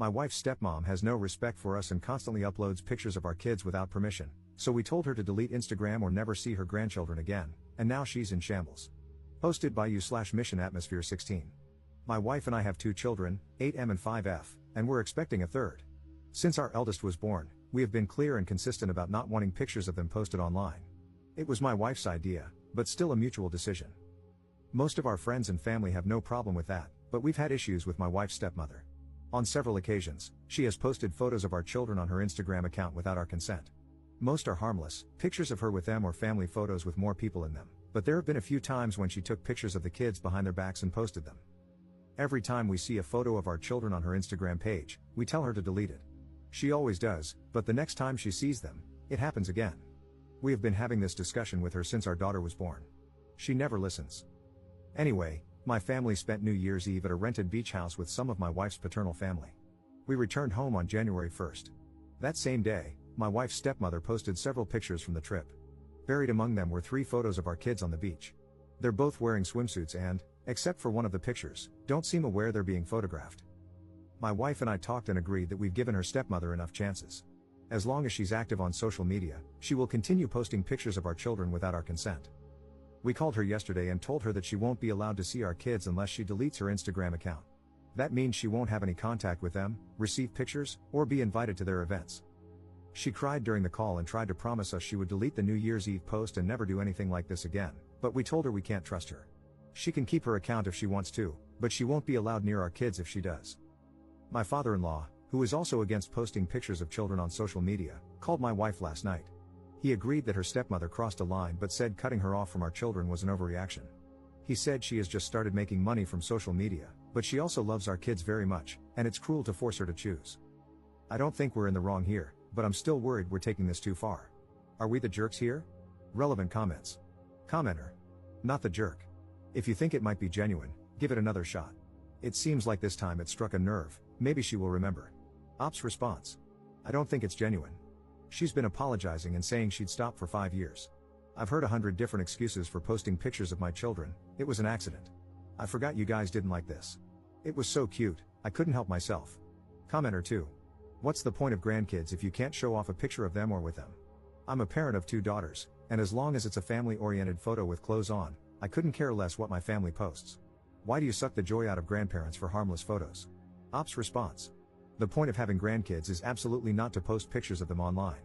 My wife's stepmom has no respect for us and constantly uploads pictures of our kids without permission, so we told her to delete Instagram or never see her grandchildren again, and now she's in shambles. Posted by you/Mission Atmosphere 16. My wife and I have 2 children, 8M and 5F, and we're expecting a third. Since our eldest was born, we have been clear and consistent about not wanting pictures of them posted online. It was my wife's idea, but still a mutual decision. Most of our friends and family have no problem with that, but we've had issues with my wife's stepmother. On several occasions, she has posted photos of our children on her Instagram account without our consent. Most are harmless, pictures of her with them or family photos with more people in them, but there have been a few times when she took pictures of the kids behind their backs and posted them. Every time we see a photo of our children on her Instagram page, we tell her to delete it. She always does, but the next time she sees them, it happens again. We have been having this discussion with her since our daughter was born. She never listens. Anyway, my family spent New Year's Eve at a rented beach house with some of my wife's paternal family. We returned home on January 1st. That same day, my wife's stepmother posted several pictures from the trip. Buried among them were 3 photos of our kids on the beach. They're both wearing swimsuits and, except for one of the pictures, don't seem aware they're being photographed. My wife and I talked and agreed that we've given her stepmother enough chances. As long as she's active on social media, she will continue posting pictures of our children without our consent. We called her yesterday and told her that she won't be allowed to see our kids unless she deletes her Instagram account. That means she won't have any contact with them, receive pictures, or be invited to their events. She cried during the call and tried to promise us she would delete the New Year's Eve post and never do anything like this again, but we told her we can't trust her. She can keep her account if she wants to, but she won't be allowed near our kids if she does. My father-in-law, who is also against posting pictures of children on social media, called my wife last night. He agreed that her stepmother crossed a line but said cutting her off from our children was an overreaction. He said she has just started making money from social media, but she also loves our kids very much, and it's cruel to force her to choose. I don't think we're in the wrong here, but I'm still worried we're taking this too far. Are we the jerks here? Relevant comments. Commenter. Not the jerk. If you think it might be genuine, give it another shot. It seems like this time it struck a nerve, maybe she will remember. Ops response. I don't think it's genuine. She's been apologizing and saying she'd stop for 5 years. I've heard 100 different excuses for posting pictures of my children. It was an accident. I forgot you guys didn't like this. It was so cute, I couldn't help myself. Commenter 2. What's the point of grandkids if you can't show off a picture of them or with them? I'm a parent of 2 daughters, and as long as it's a family-oriented photo with clothes on, I couldn't care less what my family posts. Why do you suck the joy out of grandparents for harmless photos? Ops response. The point of having grandkids is absolutely not to post pictures of them online.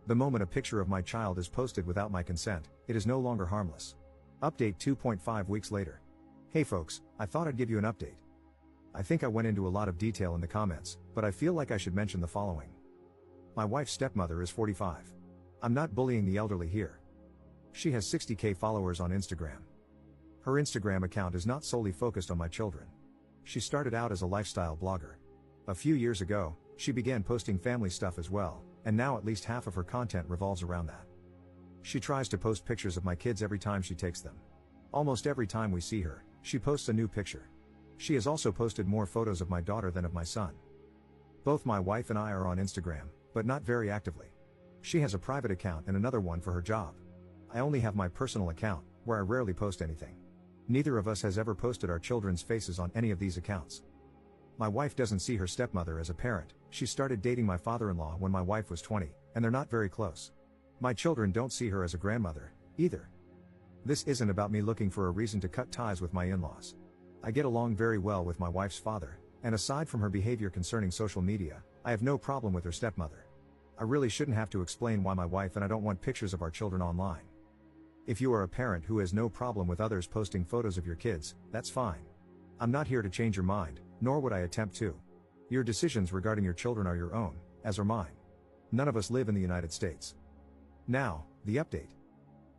The moment a picture of my child is posted without my consent, it is no longer harmless. Update 2.5 weeks later. Hey folks, I thought I'd give you an update. I think I went into a lot of detail in the comments, but I feel like I should mention the following. My wife's stepmother is 45. I'm not bullying the elderly here. She has 60k followers on Instagram. Her Instagram account is not solely focused on my children. She started out as a lifestyle blogger. A few years ago, she began posting family stuff as well, and now at least half of her content revolves around that. She tries to post pictures of my kids every time she takes them. Almost every time we see her, she posts a new picture. She has also posted more photos of my daughter than of my son. Both my wife and I are on Instagram, but not very actively. She has a private account and another one for her job. I only have my personal account, where I rarely post anything. Neither of us has ever posted our children's faces on any of these accounts. My wife doesn't see her stepmother as a parent. She started dating my father-in-law when my wife was 20, and they're not very close. My children don't see her as a grandmother, either. This isn't about me looking for a reason to cut ties with my in-laws. I get along very well with my wife's father, and aside from her behavior concerning social media, I have no problem with her stepmother. I really shouldn't have to explain why my wife and I don't want pictures of our children online. If you are a parent who has no problem with others posting photos of your kids, that's fine. I'm not here to change your mind, nor would I attempt to. Your decisions regarding your children are your own, as are mine. None of us live in the United States. Now, the update.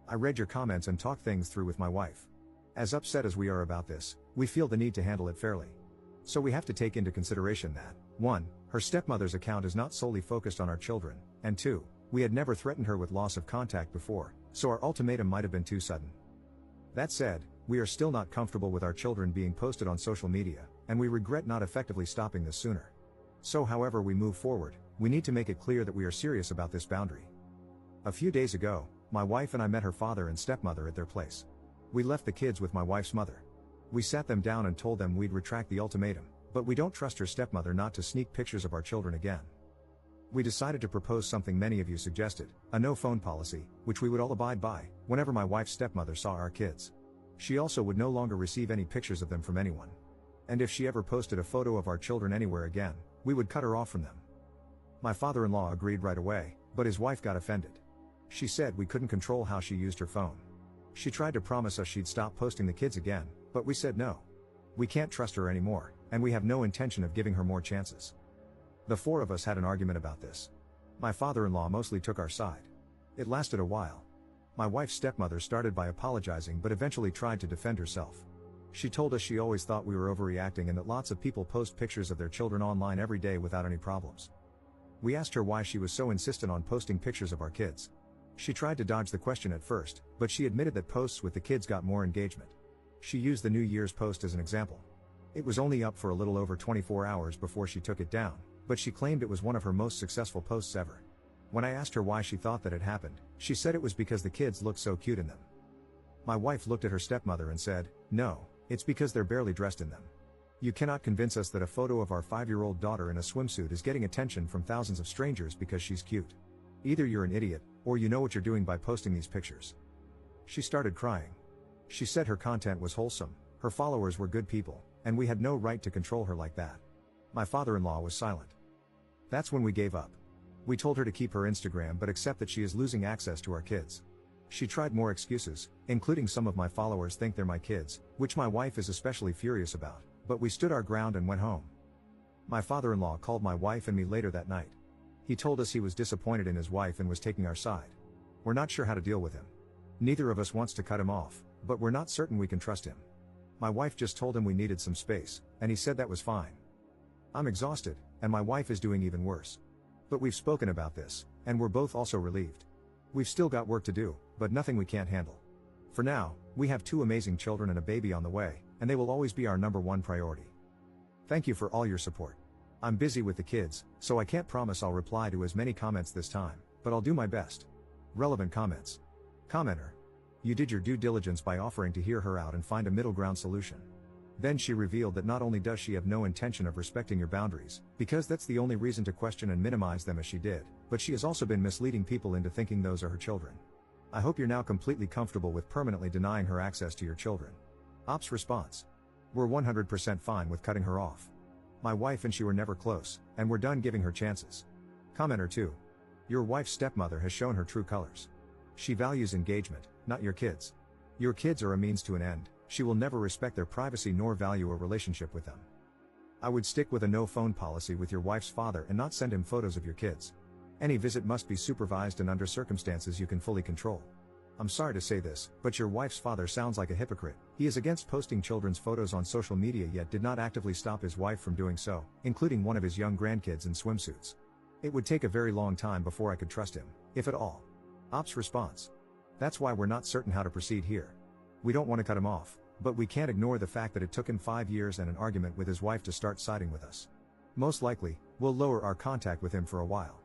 I read your comments and talked things through with my wife. As upset as we are about this, we feel the need to handle it fairly. So we have to take into consideration that, 1, her stepmother's account is not solely focused on our children, and 2, we had never threatened her with loss of contact before, so our ultimatum might have been too sudden. That said, we are still not comfortable with our children being posted on social media, and we regret not effectively stopping this sooner. So however we move forward, we need to make it clear that we are serious about this boundary. A few days ago, my wife and I met her father and stepmother at their place. We left the kids with my wife's mother. We sat them down and told them we'd retract the ultimatum, But we don't trust her stepmother not to sneak pictures of our children again. We decided to propose something many of you suggested, a no phone policy, which we would all abide by, whenever my wife's stepmother saw our kids. She also would no longer receive any pictures of them from anyone. And if she ever posted a photo of our children anywhere again, we would cut her off from them. My father-in-law agreed right away, but his wife got offended. She said we couldn't control how she used her phone. She tried to promise us she'd stop posting the kids again, but we said no. We can't trust her anymore, and we have no intention of giving her more chances. The four of us had an argument about this. My father-in-law mostly took our side. It lasted a while. My wife's stepmother started by apologizing but eventually tried to defend herself. She told us she always thought we were overreacting and that lots of people post pictures of their children online every day without any problems. We asked her why she was so insistent on posting pictures of our kids. She tried to dodge the question at first, but she admitted that posts with the kids got more engagement. She used the New Year's post as an example. It was only up for a little over 24 hours before she took it down, but she claimed it was one of her most successful posts ever. When I asked her why she thought that had happened, she said it was because the kids looked so cute in them. My wife looked at her stepmother and said, "No, it's because they're barely dressed in them. You cannot convince us that a photo of our 5-year-old daughter in a swimsuit is getting attention from thousands of strangers because she's cute. Either you're an idiot, or you know what you're doing by posting these pictures." She started crying. She said her content was wholesome, her followers were good people, and we had no right to control her like that. My father-in-law was silent. That's when we gave up. We told her to keep her Instagram but accept that she is losing access to our kids. She tried more excuses, including some of my followers think they're my kids, which my wife is especially furious about, but we stood our ground and went home. My father-in-law called my wife and me later that night. He told us he was disappointed in his wife and was taking our side. We're not sure how to deal with him. Neither of us wants to cut him off, but we're not certain we can trust him. My wife just told him we needed some space, and he said that was fine. I'm exhausted, and my wife is doing even worse. But we've spoken about this, and we're both also relieved. We've still got work to do, but nothing we can't handle. For now, we have 2 amazing children and a baby on the way, and they will always be our #1 priority. Thank you for all your support. I'm busy with the kids, so I can't promise I'll reply to as many comments this time, but I'll do my best. Relevant comments. Commenter. You did your due diligence by offering to hear her out and find a middle ground solution. Then she revealed that not only does she have no intention of respecting your boundaries, because that's the only reason to question and minimize them as she did, but she has also been misleading people into thinking those are her children. I hope you're now completely comfortable with permanently denying her access to your children. Ops response. We're 100% fine with cutting her off. My wife and she were never close, and we're done giving her chances. Commenter 2. Your wife's stepmother has shown her true colors. She values engagement, not your kids. Your kids are a means to an end. She will never respect their privacy nor value a relationship with them. I would stick with a no phone policy with your wife's father and not send him photos of your kids. Any visit must be supervised and under circumstances you can fully control. I'm sorry to say this, but your wife's father sounds like a hypocrite. He is against posting children's photos on social media yet did not actively stop his wife from doing so, including one of his young grandkids in swimsuits. It would take a very long time before I could trust him, if at all. Ops response. That's why we're not certain how to proceed here. We don't want to cut him off, but we can't ignore the fact that it took him 5 years and an argument with his wife to start siding with us. Most likely, we'll lower our contact with him for a while.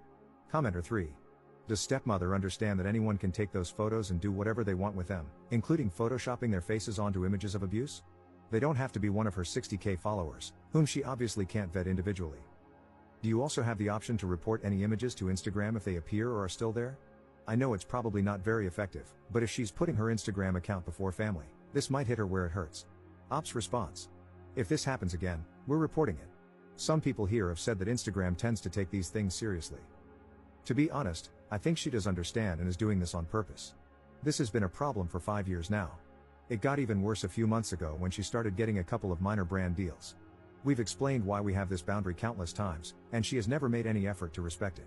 Commenter 3. Does stepmother understand that anyone can take those photos and do whatever they want with them, including photoshopping their faces onto images of abuse? They don't have to be one of her 60K followers, whom she obviously can't vet individually. Do you also have the option to report any images to Instagram if they appear or are still there? I know it's probably not very effective, but if she's putting her Instagram account before family, this might hit her where it hurts. Ops response. If this happens again, we're reporting it. Some people here have said that Instagram tends to take these things seriously. To be honest, I think she does understand and is doing this on purpose. This has been a problem for 5 years now. It got even worse a few months ago when she started getting a couple of minor brand deals. We've explained why we have this boundary countless times, and she has never made any effort to respect it.